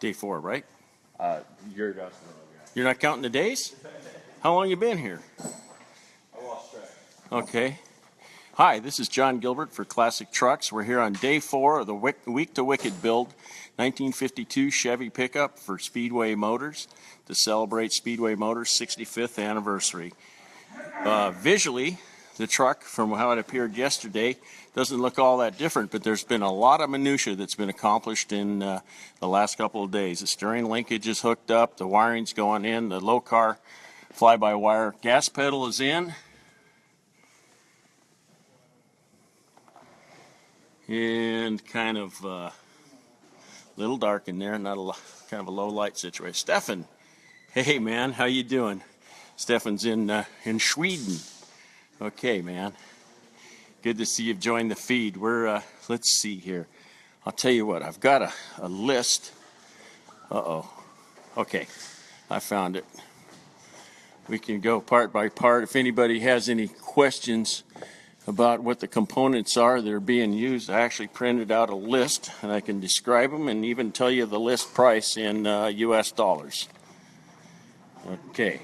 Day 4, right? You're just You're not counting the days? How long you been here? I lost track. Okay. Hi, this is John Gilbert for Classic Trucks. We're here on day 4 of the Week to Wicked build, 1952 Chevy pickup for Speedway Motors to celebrate Speedway Motors' 65th anniversary. Visually, the truck, from how it appeared yesterday, doesn't look all that different, but there's been a lot of minutia that's been accomplished in the last couple of days. The steering linkage is hooked up, the wiring's going in, the low car fly-by-wire gas pedal is in. And kind of a little dark in there, not a kind of a low light situation. Stefan, hey man, how you doing? Stefan's in Sweden. Okay, man. Good to see you've joined the feed. We're let's see here. I'll tell you what. I've got a list. Okay, I found it. We can go part by part. If anybody has any questions about what the components are that are being used, I actually printed out a list, and I can describe them and even tell you the list price in U.S. dollars. Okay.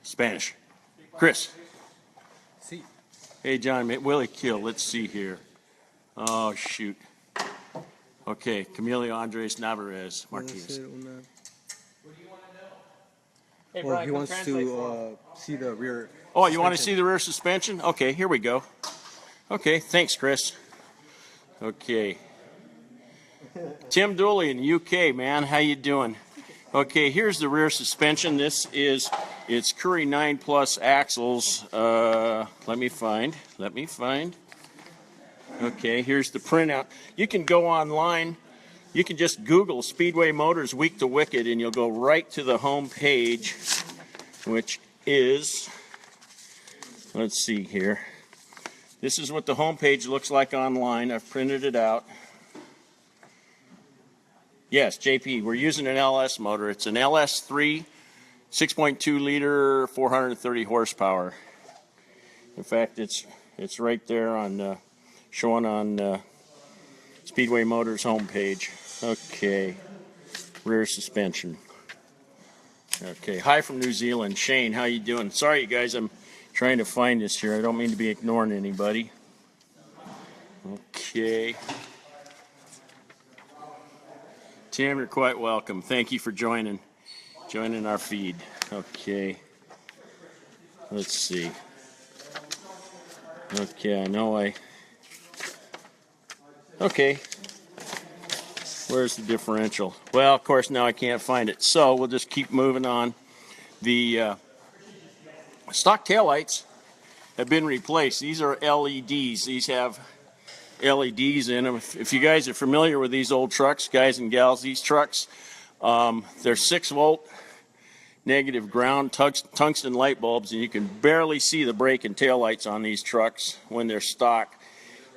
Spanish. Chris. Sí. Hey, John, Willie Kill. Let's see here. Oh, shoot. Okay, Camilo Andres Navarez Martinez. Hey, Well, he wants to see the rear. Oh, you want to see the rear suspension? Okay, here we go. Okay, thanks, Chris. Okay. Tim Dooley in the UK, man. How you doing? Okay, here's the rear suspension. This is its Curry 9 Plus axles. Let me find. Okay, here's the printout. You can go online. You can just Google Speedway Motors Week to Wicked, and you'll go right to the home page, which is, let's see here. This is what the home page looks like online. I've printed it out. Yes, JP, we're using an LS motor. It's an LS3, 6.2 liter, 430 horsepower. In fact, it's right there on showing on Speedway Motors homepage. Okay, rear suspension. Okay, hi from New Zealand, Shane. How you doing? Sorry, you guys, I'm trying to find this here. I don't mean to be ignoring anybody. Okay. Tim, you're quite welcome. Thank you for joining our feed. Okay. Let's see. Okay, I know Okay. Where's the differential? Well, of course, now I can't find it. So we'll just keep moving on. The stock taillights have been replaced. These are LEDs. These have LEDs in them. If you guys are familiar with these old trucks, guys and gals, these trucks, they're 6-volt negative ground tungsten light bulbs, and you can barely see the brake and tail lights on these trucks when they're stock.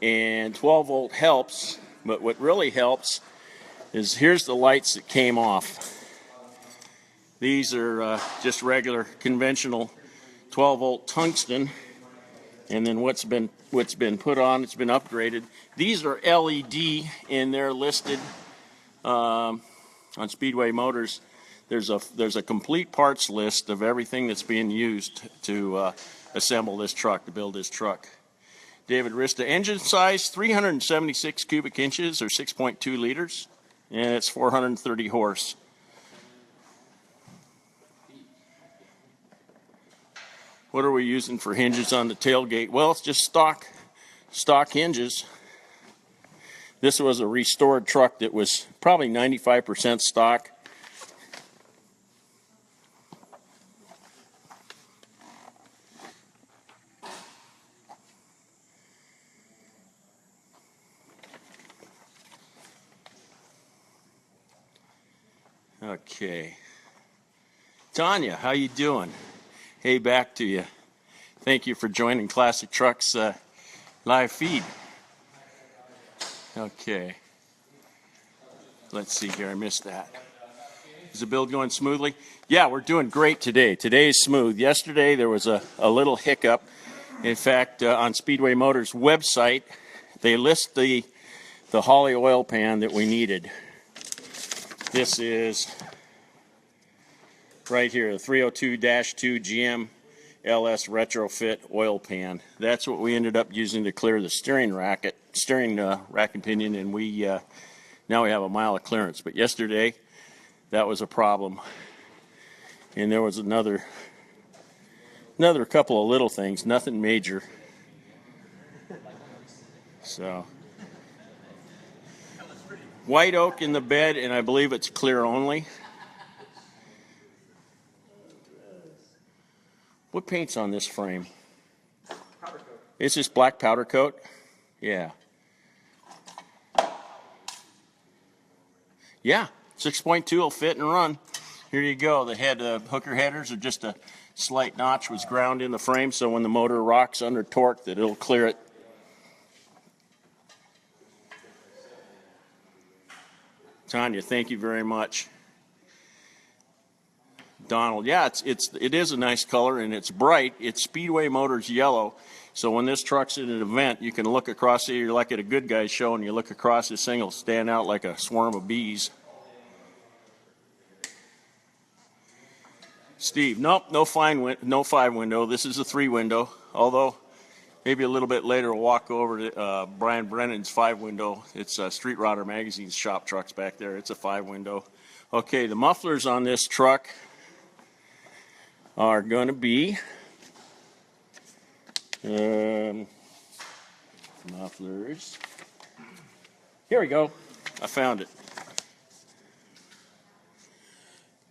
And 12-volt helps, but what really helps is here's the lights that came off. These are just regular conventional 12-volt tungsten. And then what's been put on, it's been upgraded. These are LED, and they're listed on Speedway Motors. There's a complete parts list of everything that's being used to assemble this truck, to build this truck. David Rista, engine size 376 cubic inches or 6.2 liters, and it's 430 horse. What are we using for hinges on the tailgate? Well, it's just stock hinges. This was a restored truck that was probably 95% stock. Okay. Tanya, how you doing? Hey, back to you. Thank you for joining Classic Trucks live feed. Okay. Let's see here. I missed that. Is the build going smoothly? Yeah, we're doing great today. Today is smooth. Yesterday there was a little hiccup. In fact, on Speedway Motors website, they list the Holley oil pan that we needed. This is right here, the 302-2 GM LS retrofit oil pan. That's what we ended up using to clear the steering rack and pinion, and we now we have a mile of clearance. But yesterday, that was a problem, and there was another couple of little things, nothing major. So, white oak in the bed, and I believe it's clear only. What paint's on this frame? Powder coat. It's just black powder coat? Yeah. Yeah, 6.2 will fit and run. Here you go. The hooker headers are just a slight notch was ground in the frame, so when the motor rocks under torque that it'll clear it. Tanya, thank you very much. Donald, yeah, it is a nice color and it's bright. It's Speedway Motors yellow. So when this truck's in an event, you can look across here, you're like at a good guys show, and you look across, this thing will stand out like a swarm of bees. Steve, nope, no 5 window. This is a 3 window. Although maybe a little bit later we'll walk over to Brian Brennan's 5 window. It's Street Rodder Magazine's shop trucks back there. It's a 5 window. Okay, the mufflers on this truck are going to be mufflers. Here we go. I found it.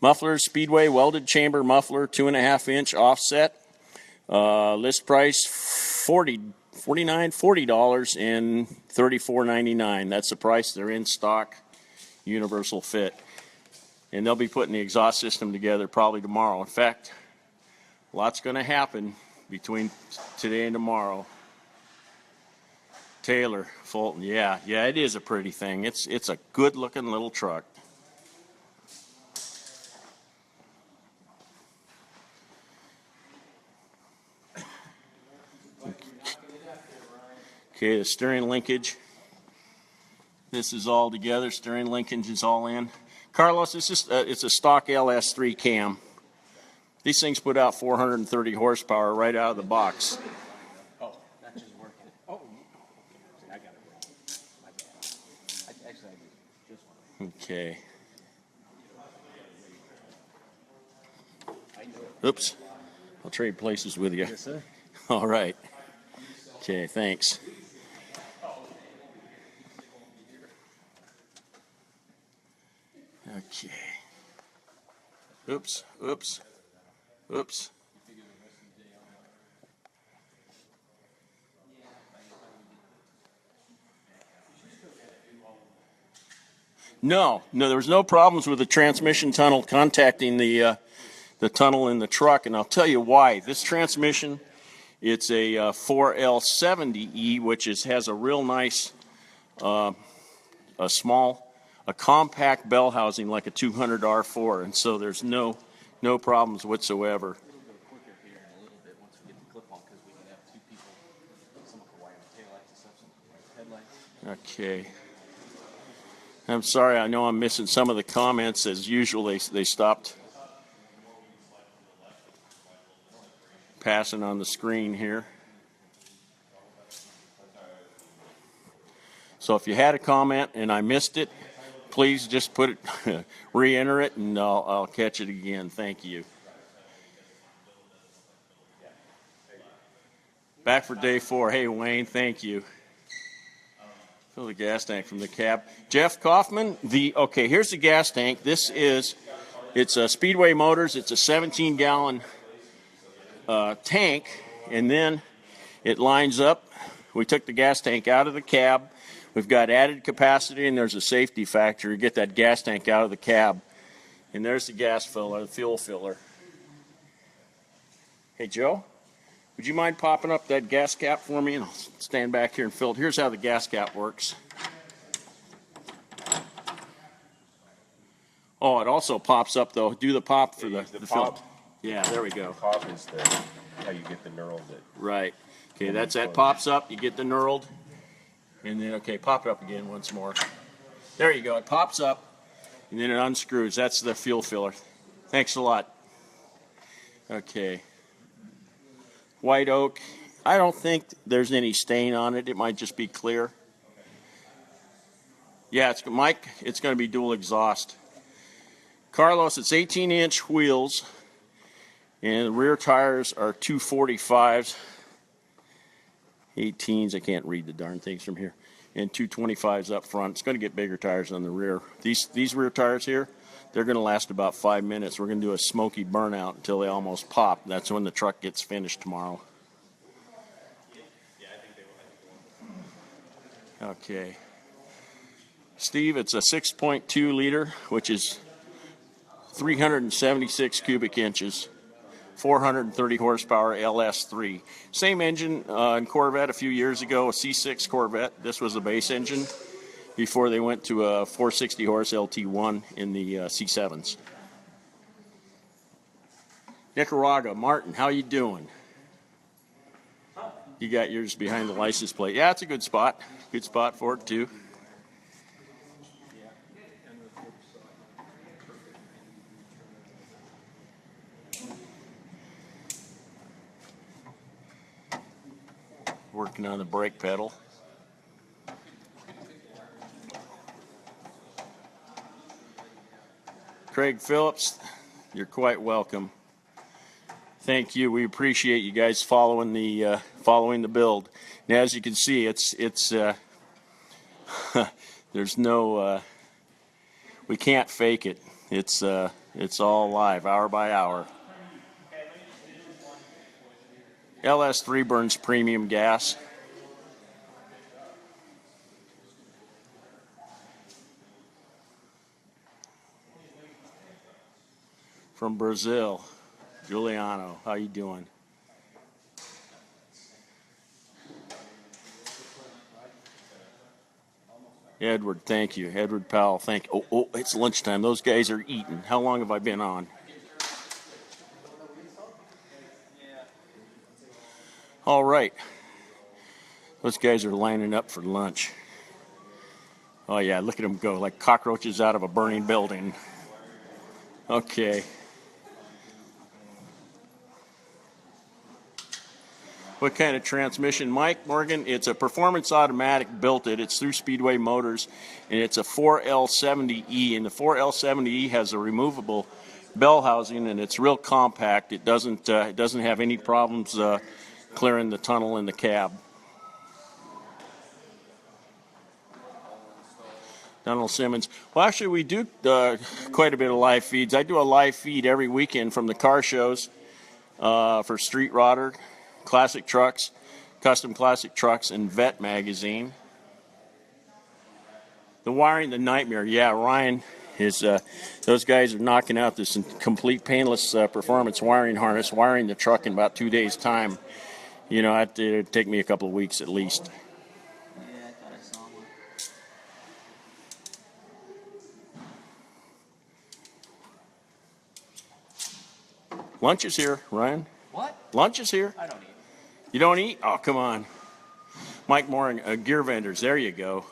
Muffler, Speedway welded chamber muffler, 2.5-inch offset. List price $40 and $34.99. That's the price. They're in stock, universal fit, and they'll be putting the exhaust system together probably tomorrow. In fact, lots going to happen between today and tomorrow. Taylor, Fulton, yeah, it is a pretty thing. It's a good-looking little truck. Okay, the steering linkage. This is all together. Steering linkage is all in. Carlos, it's a stock LS3 cam. These things put out 430 horsepower right out of the box. Oh, that just working. Oh, I got it wrong. My bad. Actually, I do. Just one. Okay. I know it. Oops. I'll trade places with you. Yes, sir. All right. Okay, thanks. Okay. Oops. No, there was no problems with the transmission tunnel contacting the tunnel in the truck, and I'll tell you why. This transmission, it's a 4L70E, which has a real nice, a compact bell housing like a 200 R4, and so there's no problems whatsoever. Okay. I'm sorry, I know I'm missing some of the comments. As usual, they stopped passing on the screen here. So if you had a comment and I missed it, please just put it, re-enter it, and I'll catch it again. Thank you. Back for day 4. Hey, Wayne, thank you. Fill the gas tank from the cab. Jeff Kaufman, here's the gas tank. It's a Speedway Motors. It's a 17-gallon tank, and then it lines up. We took the gas tank out of the cab. We've got added capacity, and there's a safety factor to get that gas tank out of the cab. And there's the gas filler, the fuel filler. Hey, Joe, would you mind popping up that gas cap for me? And I'll stand back here and fill it. Here's how the gas cap works. Oh, it also pops up, though. Do the pop for the pop. fill. Yeah, there we go. The pop is how you get the knurls. Right. Okay, that pops up. You get the knurled. And then, okay, pop it up again once more. There you go. It pops up, and then it unscrews. That's the fuel filler. Thanks a lot. Okay. White oak. I don't think there's any stain on it. It might just be clear. Yeah, Mike, it's going to be dual exhaust. Carlos, it's 18-inch wheels, and the rear tires are 245s. 18s, I can't read the darn things from here. And 225s up front. It's going to get bigger tires on the rear. These rear tires here, they're going to last about 5 minutes. We're going to do a smoky burnout until they almost pop. That's when the truck gets finished tomorrow. Okay. Steve, it's a 6.2 liter, which is 376 cubic inches. 430 horsepower LS3. Same engine in Corvette a few years ago, a C6 Corvette. This was the base engine before they went to a 460 horse LT1 in the C7s. Nicaragua, Martin, how you doing? You got yours behind the license plate. Yeah, it's a good spot. Good spot for it too. Working on the brake pedal. Craig Phillips, you're quite welcome. Thank you. We appreciate you guys following the build. And as you can see, it's there's no we can't fake it. It's all live, hour by hour. LS3 burns premium gas. From Brazil, Giuliano, how you doing? Edward, thank you. Edward Powell, thank you. Oh, it's lunchtime. Those guys are eating. How long have I been on? All right. Those guys are lining up for lunch. Oh, yeah, look at them go like cockroaches out of a burning building. Okay. What kind of transmission? Mike Morgan, it's a Performance Automatic built it. It's through Speedway Motors, and it's a 4L70E. And the 4L70E has a removable bell housing, and it's real compact. It doesn't have any problems clearing the tunnel in the cab. Donald Simmons. Well, actually, we do quite a bit of live feeds. I do a live feed every weekend from the car shows for Street Rodder, Classic Trucks, Custom Classic Trucks, and Vet Magazine. The wiring, the nightmare. Yeah, Ryan is. Those guys are knocking out this complete painless performance wiring harness, wiring the truck in about 2 days' time. You know, it'd take me a couple of weeks at least. Yeah, I thought I saw one. Lunch is here, Ryan. What? Lunch is here. I don't eat. You don't eat? Oh, come on. Mike Moore, Gear Vendors. There you go.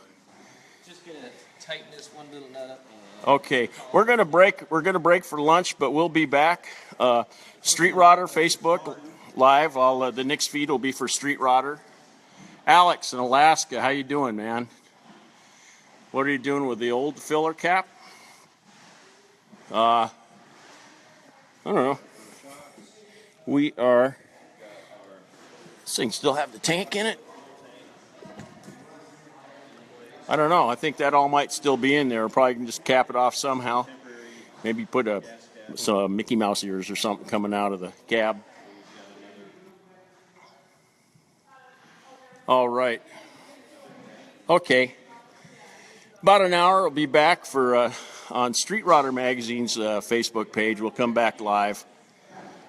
Just gonna tighten this one little nut up. Okay, we're gonna break. We're gonna break for lunch, but we'll be back. Street Rodder Facebook Live. The next feed will be for Street Rodder. Alex in Alaska, how you doing, man? What are you doing with the old filler cap? I don't know. We are. This thing still have the tank in it? I don't know. I think that all might still be in there. Probably can just cap it off somehow. Maybe put some Mickey Mouse ears or something coming out of the cab. All right. Okay. About an hour, we'll be back for on Street Rodder Magazine's Facebook page. We'll come back live.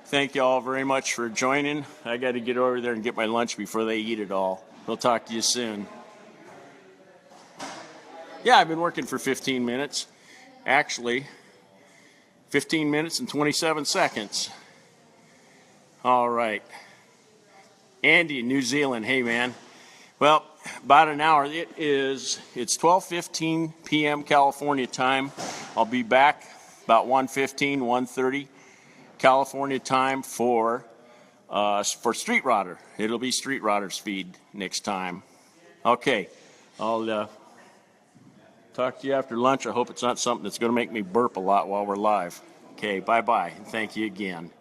Thank you all very much for joining. I got to get over there and get my lunch before they eat it all. We'll talk to you soon. Yeah, I've been working for 15 minutes. Actually, 15 minutes and 27 seconds. All right. Andy in New Zealand. Hey, man. Well, about an hour. It's 12:15 p.m. California time. I'll be back about 1:15, 1:30 California time for Street Rodder. It'll be Street Rodder's feed next time. Okay, I'll talk to you after lunch. I hope it's not something that's going to make me burp a lot while we're live. Okay, bye-bye, and thank you again.